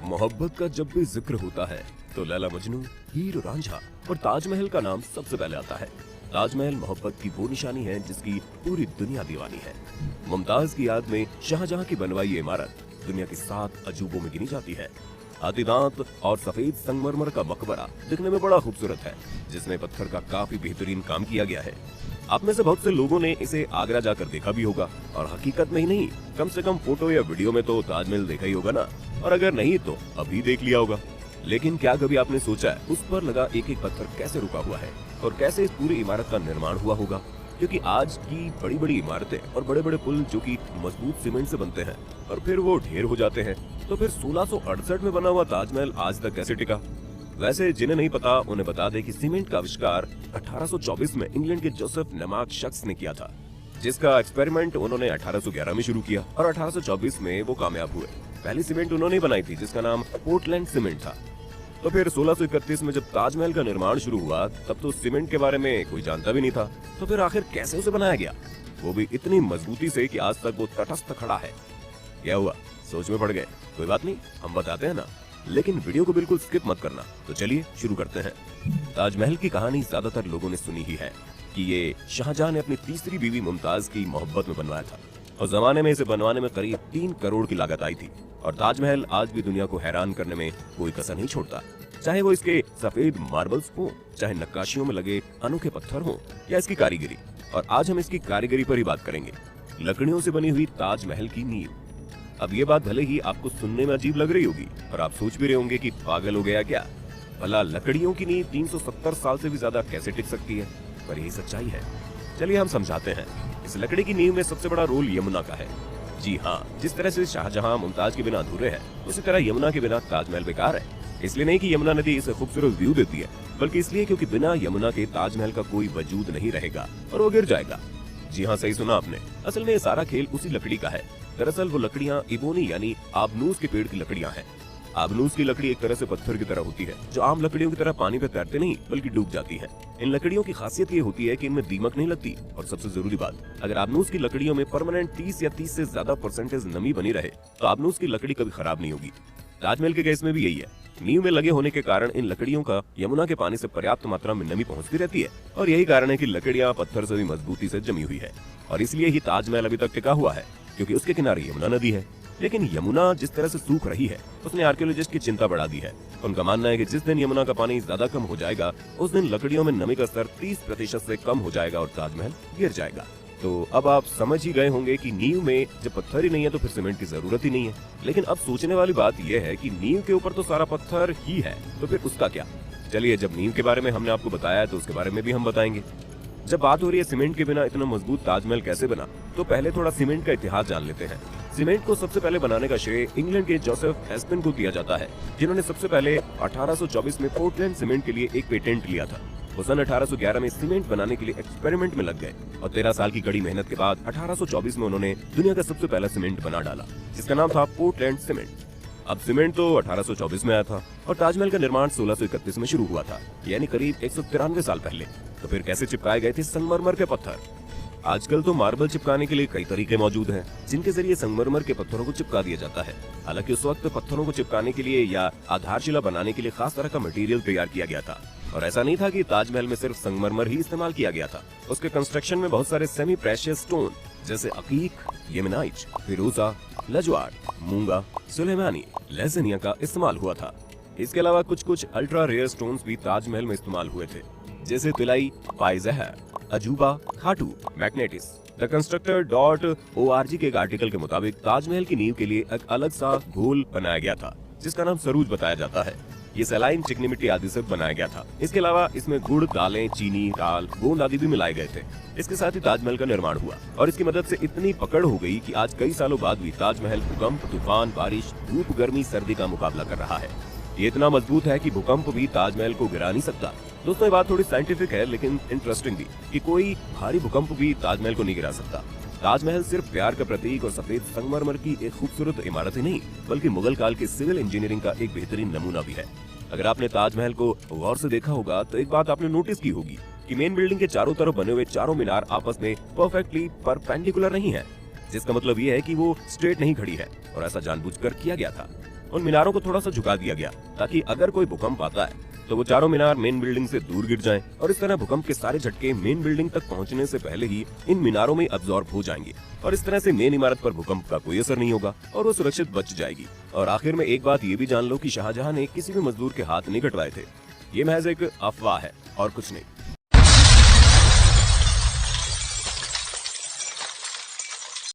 मोहब्बत का जब भी जिक्र होता है तो लैला मजनू, हीर रांझा और ताजमहल का नाम सबसे पहले आता है। ताजमहल मोहब्बत की वो निशानी है जिसकी पूरी दुनिया दीवानी है। मुमताज की याद में शाहजहां की बनवाई ये इमारत दुनिया की 7 अजूबों में गिनी जाती है। हाथी दांत और सफेद संगमरमर का मकबरा दिखने में बड़ा खूबसूरत है, जिसमें पत्थर का काफी बेहतरीन काम किया गया है। आप में से बहुत से लोगों ने इसे आगरा जाकर देखा भी होगा, और हकीकत में ही नहीं, कम से कम फोटो या वीडियो में तो ताजमहल देखा ही होगा ना, और अगर नहीं तो अभी देख लिया होगा। लेकिन क्या कभी आपने सोचा है उस पर लगा एक एक पत्थर कैसे रुका हुआ है और कैसे इस पूरी इमारत का निर्माण हुआ होगा? क्योंकि आज की बड़ी बड़ी इमारतें और बड़े बड़े पुल जो कि मजबूत सीमेंट से बनते हैं और फिर वो ढेर हो जाते हैं, तो फिर 1668 में बना हुआ ताजमहल आज तक कैसे टिका? वैसे जिन्हें नहीं पता उन्हें बता दे कि सीमेंट का आविष्कार 1824 में इंग्लैंड के जोसेफ नामक शख्स ने किया था, जिसका एक्सपेरिमेंट उन्होंने 1811 में शुरू किया और 1824 में वो कामयाब हुए। पहली सीमेंट उन्होंने बनाई थी जिसका नाम पोर्टलैंड सीमेंट था। तो फिर 1631 में जब ताजमहल का निर्माण शुरू हुआ तब तो सीमेंट के बारे में कोई जानता भी नहीं था, तो फिर आखिर कैसे उसे बनाया गया, वो भी इतनी मजबूती से कि आज तक वो तटस्थ खड़ा है। क्या हुआ, सोच में पड़ गए? कोई बात नहीं, हम बताते हैं ना, लेकिन वीडियो को बिल्कुल स्किप मत करना। तो चलिए शुरू करते हैं। ताजमहल की कहानी ज्यादातर लोगों ने सुनी ही है कि ये शाहजहां ने अपनी तीसरी बीवी मुमताज की मोहब्बत में बनवाया था, और जमाने में इसे बनवाने में करीब 3 करोड़ की लागत आई थी। और ताजमहल आज भी दुनिया को हैरान करने में कोई कसर नहीं छोड़ता, चाहे वो इसके सफेद मार्बल्स हो, चाहे नक्काशियों में लगे अनोखे पत्थर हो, या इसकी कारीगरी। और आज हम इसकी कारीगरी पर ही बात करेंगे, लकड़ियों से बनी हुई ताजमहल की नींव। अब ये बात भले ही आपको सुनने में अजीब लग रही होगी और आप सोच भी रहे होंगे कि पागल हो गया क्या, भला लकड़ियों की नींव 370 साल से भी ज्यादा कैसे टिक सकती है? पर यही सच्चाई है। चलिए हम समझाते हैं। इस लकड़ी की नींव में सबसे बड़ा रोल यमुना का है। जी हाँ, जिस तरह से शाहजहां मुमताज के बिना अधूरे हैं, उसी तरह यमुना के बिना ताजमहल बेकार है। इसलिए नहीं कि यमुना नदी इसे खूबसूरत व्यू देती है, बल्कि इसलिए क्योंकि बिना यमुना के ताजमहल का कोई वजूद नहीं रहेगा और वो गिर जाएगा। जी हाँ, सही सुना आपने। असल में ये सारा खेल उसी लकड़ी का है। दरअसल वो लकड़ियाँ इबोनी यानी आबनूस के पेड़ की लकड़ियाँ हैं। आबनूस की लकड़ी एक तरह से पत्थर की तरह होती है, जो आम लकड़ियों की तरह पानी पे तैरते नहीं बल्कि डूब जाती है। इन लकड़ियों की खासियत ये होती है कि इनमें दीमक नहीं लगती, और सबसे जरूरी बात, अगर आबनूस की लकड़ियों में परमानेंट 30 या 30 से ज्यादा % नमी बनी रहे तो आबनूस की लकड़ी कभी खराब नहीं होगी। ताजमहल के केस में भी यही है। नींव में लगे होने के कारण इन लकड़ियों का यमुना के पानी से पर्याप्त मात्रा में नमी पहुंचती रहती है, और यही कारण है कि लकड़ियां पत्थर से भी मजबूती से जमी हुई है। और इसलिए ही ताजमहल अभी तक टिका हुआ है, क्योंकि उसके किनारे यमुना नदी है। लेकिन यमुना जिस तरह से सूख रही है उसने आर्कियोलॉजिस्ट की चिंता बढ़ा दी है। उनका मानना है कि जिस दिन यमुना का पानी ज्यादा कम हो जाएगा उस दिन लकड़ियों में नमी का स्तर 30% से कम हो जाएगा और ताजमहल गिर जाएगा। तो अब आप समझ ही गए होंगे कि नींव में जब पत्थर ही नहीं है तो फिर सीमेंट की जरूरत ही नहीं है। लेकिन अब सोचने वाली बात यह है कि नींव के ऊपर तो सारा पत्थर ही है, तो फिर उसका क्या? चलिए, जब नींव के बारे में हमने आपको बताया तो उसके बारे में भी हम बताएंगे। जब बात हो रही है सीमेंट के बिना इतना मजबूत ताजमहल कैसे बना, तो पहले थोड़ा सीमेंट का इतिहास जान लेते हैं। सीमेंट को सबसे पहले बनाने का श्रेय इंग्लैंड के जोसेफ एस्पेन को दिया जाता है, जिन्होंने सबसे पहले 1824 में पोर्टलैंड सीमेंट के लिए एक पेटेंट लिया था। वो सन 1811 में सीमेंट बनाने के लिए एक्सपेरिमेंट में लग गए, और 13 साल की कड़ी मेहनत के बाद 1824 में उन्होंने दुनिया का सबसे पहला सीमेंट बना डाला, जिसका नाम था पोर्टलैंड सीमेंट। अब सीमेंट तो 1824 में आया था और ताजमहल का निर्माण 1631 में शुरू हुआ था, यानी करीब 193 साल पहले। तो फिर कैसे चिपकाए गए थे संगमरमर के पत्थर? आजकल तो मार्बल चिपकाने के लिए कई तरीके मौजूद हैं, जिनके जरिए संगमरमर के पत्थरों को चिपका दिया जाता है। हालांकि उस वक्त पत्थरों को चिपकाने के लिए या आधारशिला बनाने के लिए खास तरह का मटेरियल तैयार किया गया था, और ऐसा नहीं था कि ताजमहल में सिर्फ संगमरमर ही इस्तेमाल किया गया था। उसके कंस्ट्रक्शन में बहुत सारे सेमी प्रेशियस स्टोन जैसे अकीक, येमेनाइट, फिरोजा, लजवार, मूंगा, सुलेमानी, लेज़ेनिया का इस्तेमाल हुआ था। इसके अलावा कुछ अल्ट्रा रेयर स्टोन्स भी ताजमहल में इस्तेमाल हुए थे, जैसे तिलाई, पाइज़हर, अजूबा, खाटू, मैग्नेटिस। द कंस्ट्रक्टर .org के एक आर्टिकल के मुताबिक ताजमहल की नींव के लिए एक अलग सा घोल बनाया गया था, जिसका नाम सरूज बताया जाता है। ये सलाइन, चिकनी मिट्टी आदि से बनाया गया था। इसके अलावा इसमें गुड़, दालें, चीनी, दाल, गोंद आदि भी मिलाए गए थे। इसके साथ ही ताजमहल का निर्माण हुआ, और इसकी मदद से इतनी पकड़ हो गई कि आज कई सालों बाद भी ताजमहल भूकंप, तूफान, बारिश, धूप, गर्मी, सर्दी का मुकाबला कर रहा है। ये इतना मजबूत है कि भूकंप भी ताजमहल को गिरा नहीं सकता। दोस्तों, ये बात थोड़ी साइंटिफिक है लेकिन इंटरेस्टिंग भी, कि कोई भारी भूकंप भी ताजमहल को नहीं गिरा सकता। ताजमहल सिर्फ प्यार का प्रतीक और सफेद संगमरमर की एक खूबसूरत इमारत ही नहीं, बल्कि मुगल काल की सिविल इंजीनियरिंग का एक बेहतरीन नमूना भी है। अगर आपने ताजमहल को गौर से देखा होगा तो एक बात आपने नोटिस की होगी कि मेन बिल्डिंग के चारों तरफ बने हुए चारों मीनार आपस में परफेक्टली परपेंडिकुलर नहीं है, जिसका मतलब ये है कि वो स्ट्रेट नहीं खड़ी है, और ऐसा जानबूझकर किया गया था। उन मीनारों को थोड़ा सा झुका दिया गया ताकि अगर कोई भूकंप आता है तो वो चारों मीनार मेन बिल्डिंग से दूर गिर जाएं और इस तरह भूकंप के सारे झटके मेन बिल्डिंग तक पहुंचने से पहले ही इन मीनारों में अब्सॉर्ब हो जाएंगे और इस तरह से मेन इमारत पर भूकंप का कोई असर नहीं होगा और वो सुरक्षित बच जाएगी। और आखिर में एक बात ये भी जान लो कि शाहजहां ने किसी भी मजदूर के हाथ नहीं कटवाए थे। ये महज एक अफवाह है और कुछ नहीं।